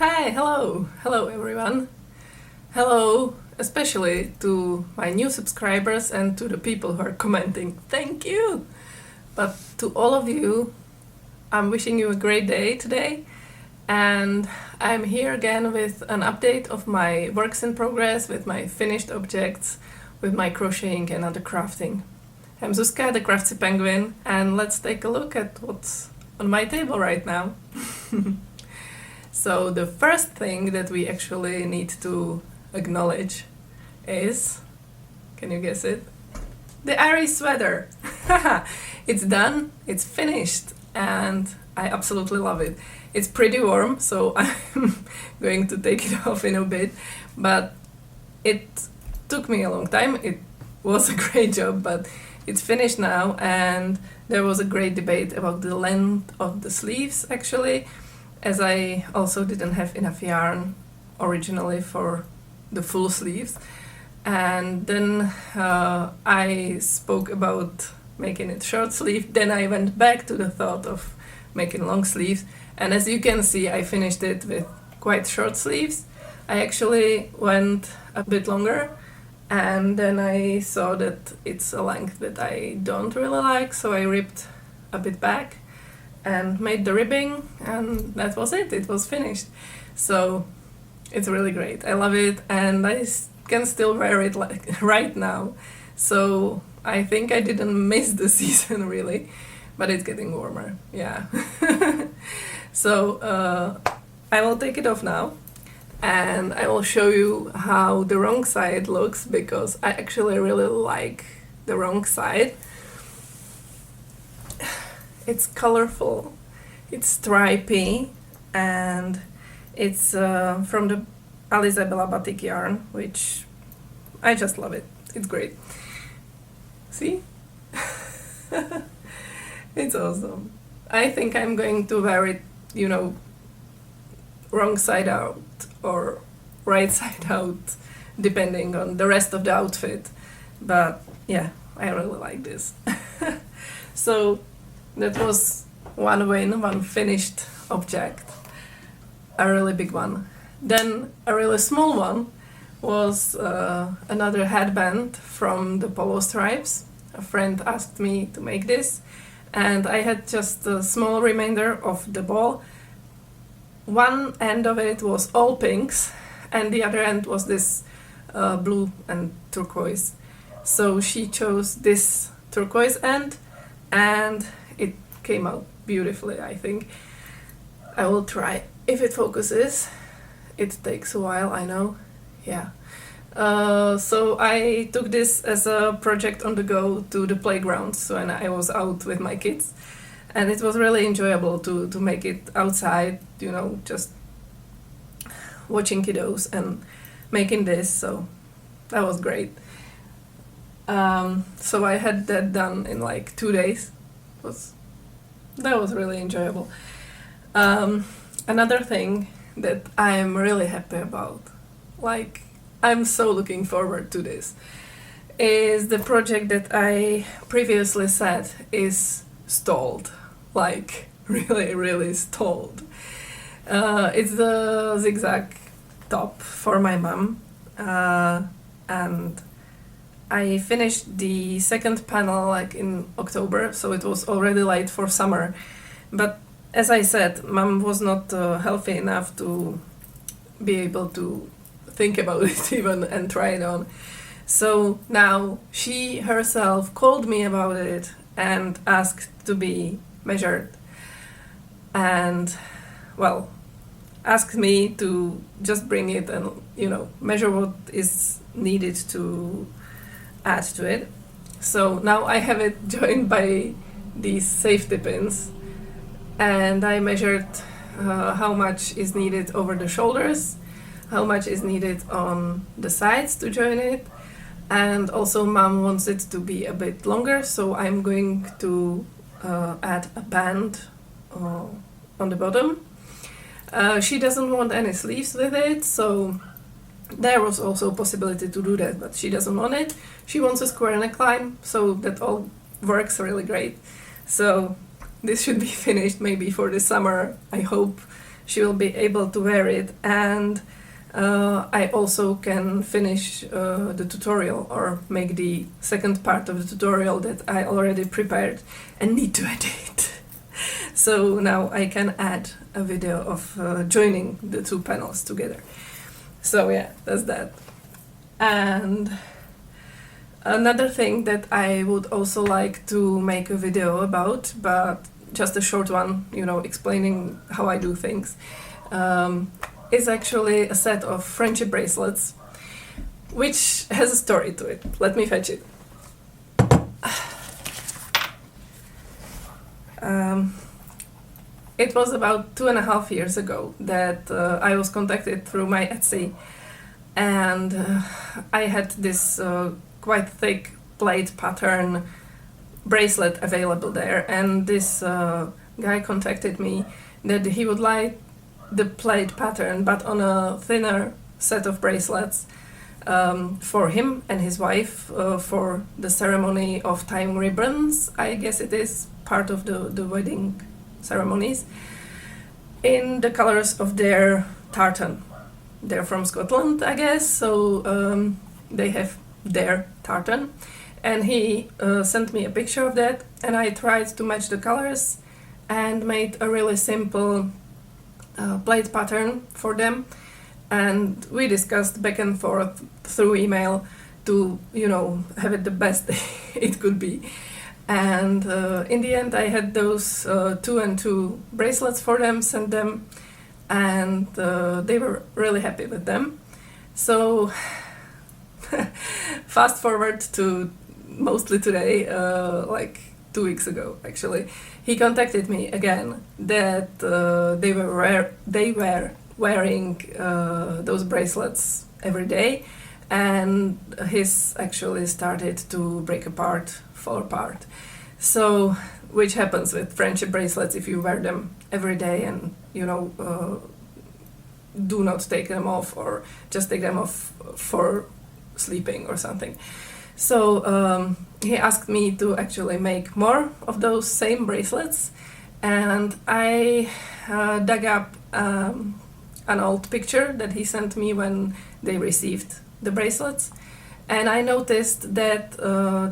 Hi, hello everyone. Hello, especially to my new subscribers and to the people who are commenting. Thank you! But to all of you, I'm wishing you a great day today. And I'm here again with an update of my works in progress, with my finished objects, with my crocheting and other crafting. I'm Zuzka, the Craftsy Penguin, and let's take a look at what's on my table right now. So the first thing that we actually need to acknowledge is, can you guess it? The Iris sweater! It's done, it's finished, and I absolutely love it. It's pretty warm, so I'm going to take it off in a bit, but it took me a long time. It was a great job, but it's finished now, and there was a great debate about the length of the sleeves actually, as I also didn't have enough yarn originally for the full sleeves. And then I spoke about making it short sleeve. Then I went back to the thought of making long sleeves, and as you can see, I finished it with quite short sleeves. I actually went a bit longer, and then I saw that it's a length that I don't really like, so I ripped a bit back and made the ribbing, and that was it. It was finished. So it's really great. I love it, and I can still wear it like right now. So I think I didn't miss the season really, but it's getting warmer. Yeah. So I will take it off now, and I will show you how the wrong side looks, because I actually really like the wrong side. It's colorful, it's stripy, and it's from the Alizabela batik yarn, which I just love it. It's great. See? It's awesome. I think I'm going to wear it, you know, wrong side out or right side out, depending on the rest of the outfit. But yeah, I really like this. So that was one win, one finished object, a really big one. Then a really small one was another headband from the polo stripes. A friend asked me to make this, and I had just a small remainder of the ball. One end of it was all pinks, and the other end was this blue and turquoise. So she chose this turquoise end, and it came out beautifully, I think. I will try if it focuses. It takes a while, I know. Yeah. So I took this as a project on the go to the playgrounds when I was out with my kids, and it was really enjoyable to make it outside, you know, just watching kiddos and making this, so that was great. So I had that done in like 2 days. That was really enjoyable. Another thing that I'm really happy about, like I'm so looking forward to this, is the project that I previously said is stalled, like really stalled. It's the zigzag top for my mom, and I finished the second panel like in October, so it was already late for summer. But as I said, Mom was not healthy enough to be able to think about it even and try it on. So now she herself called me about it and asked to be measured. And, well, asked me to just bring it and, you know, measure what is needed to add to it. So now I have it joined by these safety pins, and I measured how much is needed over the shoulders, how much is needed on the sides to join it, and also Mom wants it to be a bit longer, so I'm going to add a band on the bottom. She doesn't want any sleeves with it, so there was also a possibility to do that, but she doesn't want it. She wants a square neckline, so that all works really great. So this should be finished maybe for the summer, I hope, she will be able to wear it, and I also can finish the tutorial or make the second part of the tutorial that I already prepared and need to edit. So now I can add a video of joining the two panels together. So yeah, that's that. And another thing that I would also like to make a video about, but just a short one, you know, explaining how I do things, is actually a set of friendship bracelets, which has a story to it. Let me fetch it. It was about 2.5 years ago that I was contacted through my Etsy, and I had this quite thick plate pattern bracelet available there, and this guy contacted me that he would like the plate pattern but on a thinner set of bracelets for him and his wife for the ceremony of tying ribbons. I guess it is part of the wedding ceremonies, in the colors of their tartan. They're from Scotland, I guess, so they have their tartan. And he sent me a picture of that, and I tried to match the colors and made a really simple plate pattern for them. And we discussed back and forth through email to, you know, have it the best it could be. And in the end I had those 2 and 2 bracelets for them, sent them, and they were really happy with them. So fast forward to mostly today, like 2 weeks ago actually, he contacted me again that they were wearing those bracelets every day, and his actually started to break apart, fall apart. So, which happens with friendship bracelets if you wear them every day and, you know, do not take them off, or just take them off for sleeping or something. So he asked me to actually make more of those same bracelets, and I dug up an old picture that he sent me when they received the bracelets, and I noticed that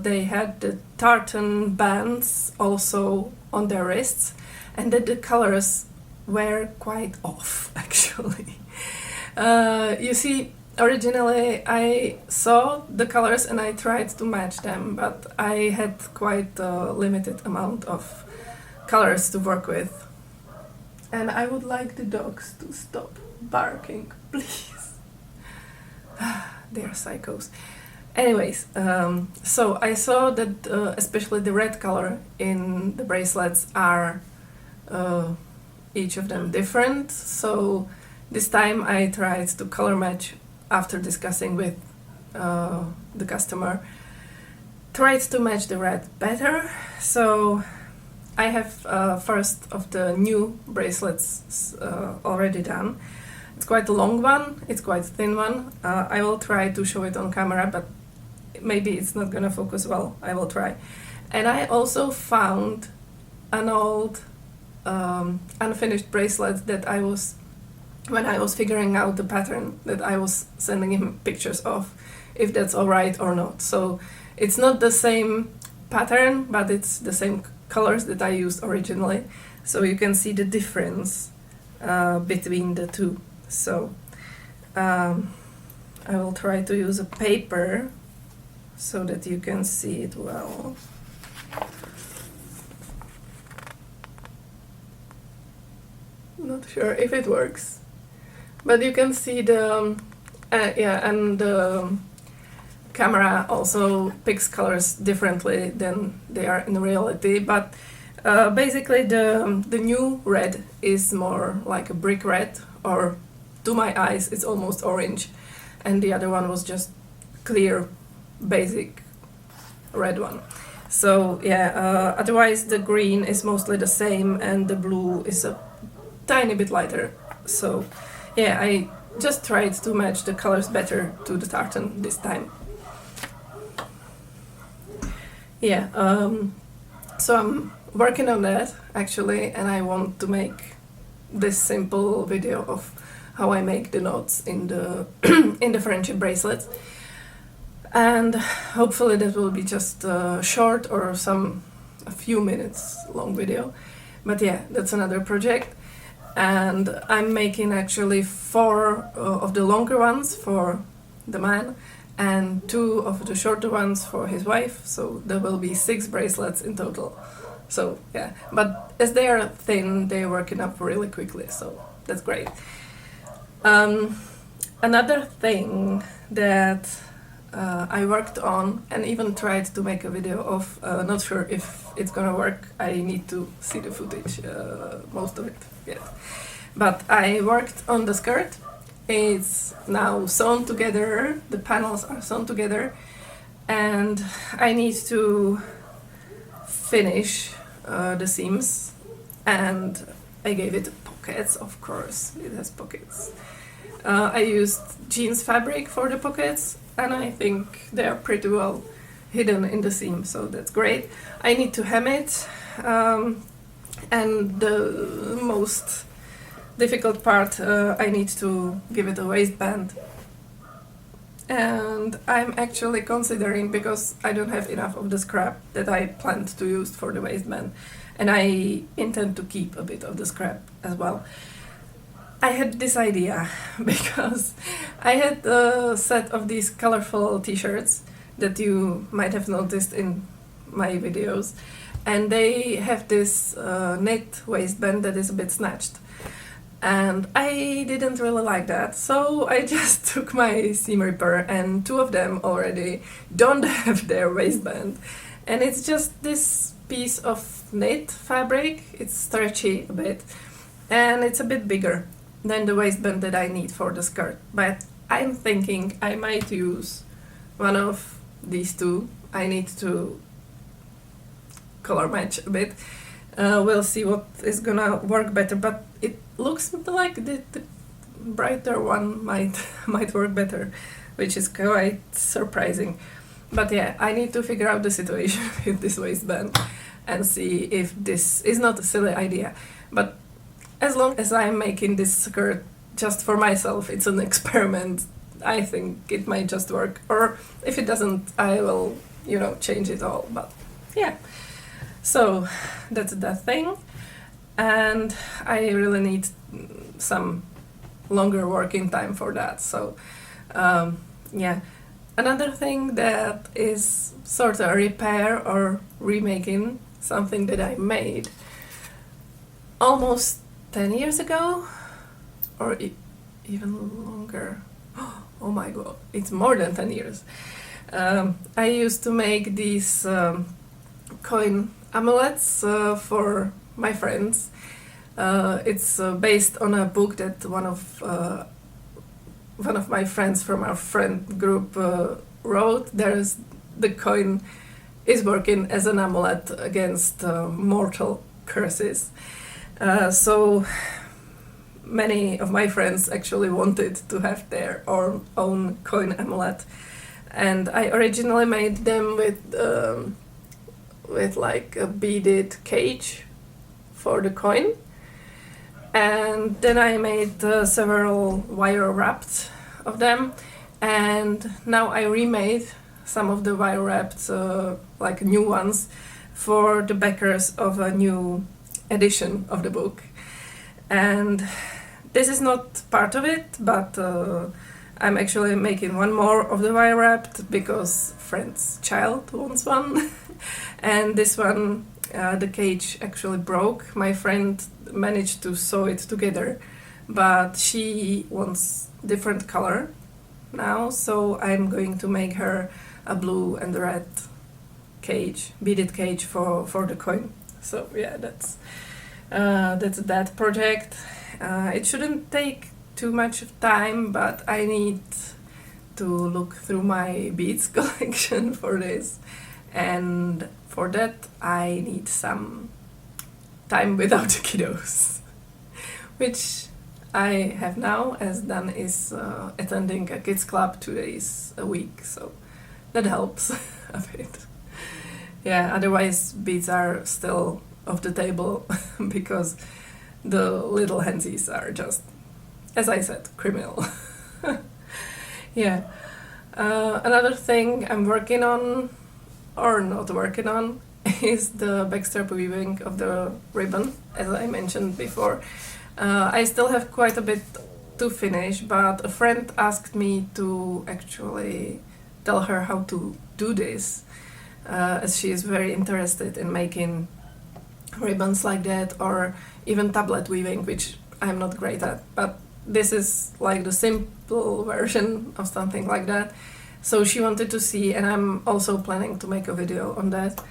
they had the tartan bands also on their wrists, and that the colors were quite off actually. You see, originally I saw the colors and I tried to match them, but I had quite a limited amount of colors to work with. And I would like the dogs to stop barking, please. They're psychos. Anyways, so I saw that especially the red color in the bracelets are each of them different. So this time I tried to color match after discussing with the customer. Tried to match the red better. So I have first of the new bracelets already done. It's quite a long one, it's quite a thin one. I will try to show it on camera, but maybe it's not gonna focus well. I will try. And I also found an old unfinished bracelet that I was, when I was figuring out the pattern, that I was sending him pictures of, if that's alright or not. So it's not the same pattern, but it's the same colors that I used originally. So you can see the difference between the two. So I will try to use a paper so that you can see it well. Not sure if it works, but you can see the yeah, and the camera also picks colors differently than they are in reality. But basically the new red is more like a brick red, or to my eyes it's almost orange, and the other one was just clear basic red one. So yeah, otherwise the green is mostly the same and the blue is a tiny bit lighter. So yeah, I just tried to match the colors better to the tartan this time. Yeah, so I'm working on that actually, and I want to make this simple video of how I make the knots in the in the friendship bracelets, and hopefully that will be just a short or a few minutes long video. But yeah, that's another project, and I'm making actually 4 of the longer ones for the man and 2 of the shorter ones for his wife, so there will be 6 bracelets in total. So yeah, but as they are thin, they're working up really quickly, so that's great. Another thing that I worked on and even tried to make a video of, not sure if it's gonna work, I need to see the footage, most of it yet. But I worked on the skirt. It's now sewn together, the panels are sewn together, and I need to finish the seams, and I gave it pockets, of course, it has pockets. I used jeans fabric for the pockets, and I think they are pretty well hidden in the seam, so that's great. I need to hem it, and the most difficult part, I need to give it a waistband. And I'm actually considering, because I don't have enough of the scrap that I planned to use for the waistband, and I intend to keep a bit of the scrap as well. I had this idea because I had a set of these colorful t-shirts that you might have noticed in my videos, and they have this knit waistband that is a bit snatched. And I didn't really like that, so I just took my seam ripper, and 2 of them already don't have their waistband. And it's just this piece of knit fabric, it's stretchy a bit, and it's a bit bigger than the waistband that I need for the skirt. But I'm thinking I might use one of these 2. I need to color match a bit. We'll see what is gonna work better, but it looks like the brighter one might work better, which is quite surprising. But yeah, I need to figure out the situation with this waistband and see if this is not a silly idea. But as long as I'm making this skirt just for myself, it's an experiment, I think it might just work. Or if it doesn't, I will, change it all. But yeah. So that's that thing, and I really need some longer working time for that. So yeah, another thing that is sort of a repair or remaking something that I made almost 10 years ago, or even longer. Oh my god, it's more than 10 years. I used to make these coin amulets for my friends. It's based on a book that one of my friends from our friend group wrote. The coin is working as an amulet against mortal curses. So many of my friends actually wanted to have their own coin amulet, and I originally made them with like a beaded cage for the coin, and then I made several wire wrapped of them, and now I remade some of the wire wrapped like new ones for the backers of a new edition of the book. And this is not part of it, but I'm actually making one more of the wire wrapped because friend's child wants one. And this one, the cage actually broke. My friend managed to sew it together, but she wants different color now, so I'm going to make her a blue and red cage, beaded cage for the coin. So yeah, that's that project. It shouldn't take too much time, but I need to look through my beads collection for this, and for that I need some time without the kiddos, which I have now, as Dan is attending a kids club 2 days a week, so that helps a bit. Yeah, otherwise beads are still off the table because the little handsies are just, as I said, criminal. Yeah. Another thing I'm working on, or not working on, is the backstrap weaving of the ribbon, as I mentioned before. I still have quite a bit to finish, but a friend asked me to actually tell her how to do this, as she is very interested in making ribbons like that, or even tablet weaving, which I'm not great at, but this is like the simple version of something like that. So she wanted to see, and I'm also planning to make a video on that.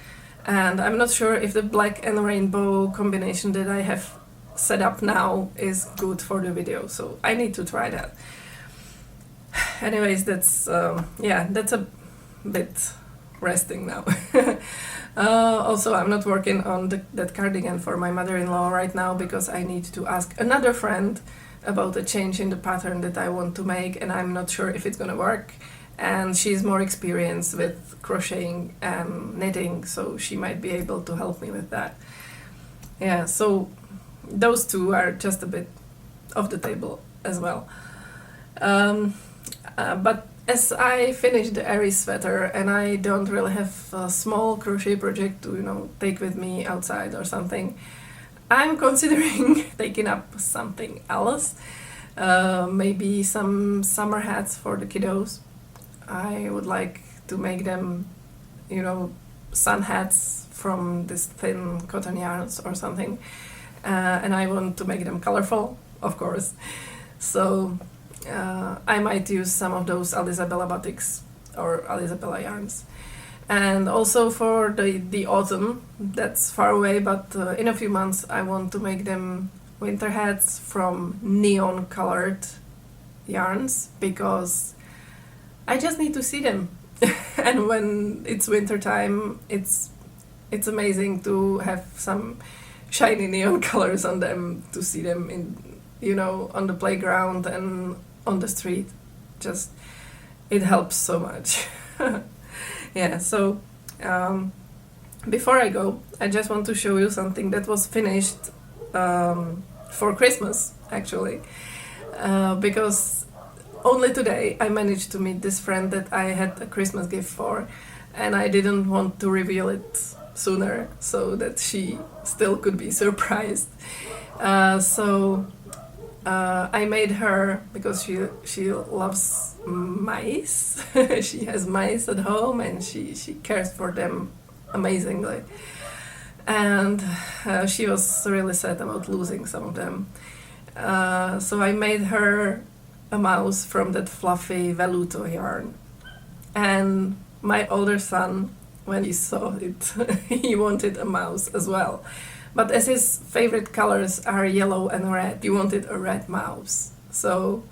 And I'm not sure if the black and rainbow combination that I have set up now is good for the video, so I need to try that. Anyways, that's that's a bit resting now. Also, I'm not working on that cardigan for my mother-in-law right now because I need to ask another friend about a change in the pattern that I want to make, and I'm not sure if it's gonna work. And she's more experienced with crocheting and knitting, so she might be able to help me with that. Yeah, so those two are just a bit off the table as well. But as I finish the Aries sweater and I don't really have a small crochet project to, take with me outside or something, I'm considering taking up something else. Maybe some summer hats for the kiddos. I would like to make them, sun hats from this thin cotton yarns or something. And I want to make them colorful, of course. So I might use some of those Alisabella batiks or Alisabella yarns. And also for the autumn, that's far away, but in a few months I want to make them winter hats from neon colored yarns, because I just need to see them. And when it's winter time, it's amazing to have some shiny neon colors on them, to see them in on the playground and on the street. Just it helps so much. Yeah, so before I go, I just want to show you something that was finished for Christmas, actually, because only today I managed to meet this friend that I had a Christmas gift for, and I didn't want to reveal it sooner so that she still could be surprised. So I made her, because she loves mice. She has mice at home and she cares for them amazingly. And she was really sad about losing some of them. So I made her a mouse from that fluffy veluto yarn. And my older son, when he saw it, he wanted a mouse as well. But as his favorite colors are yellow and red, he wanted a red mouse. So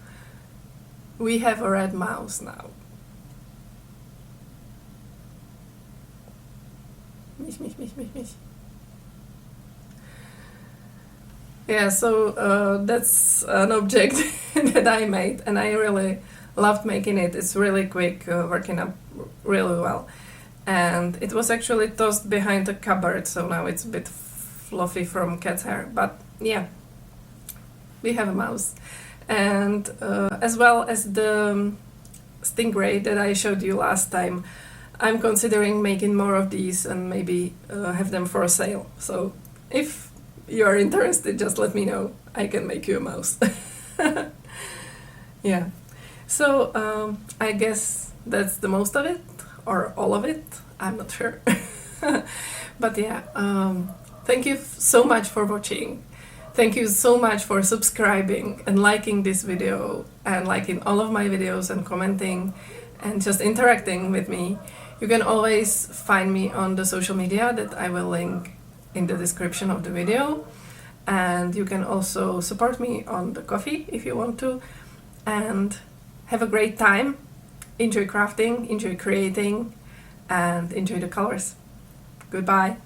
we have a red mouse now. Mich, mich, mich, mich, mich. Yeah, so that's an object that I made, and I really loved making it. It's really quick, working up really well. And it was actually tossed behind a cupboard, so now it's a bit fluffy from cat's hair. But yeah, we have a mouse. And as well as the stingray that I showed you last time, I'm considering making more of these and maybe have them for sale. So if you're interested, just let me know. I can make you a mouse. Yeah. So I guess that's the most of it, or all of it. I'm not sure. But yeah, thank you so much for watching. Thank you so much for subscribing and liking this video and liking all of my videos and commenting and just interacting with me. You can always find me on the social media that I will link in the description of the video. And you can also support me on the Ko-fi if you want to. And have a great time. Enjoy crafting, enjoy creating, and enjoy the colors. Goodbye.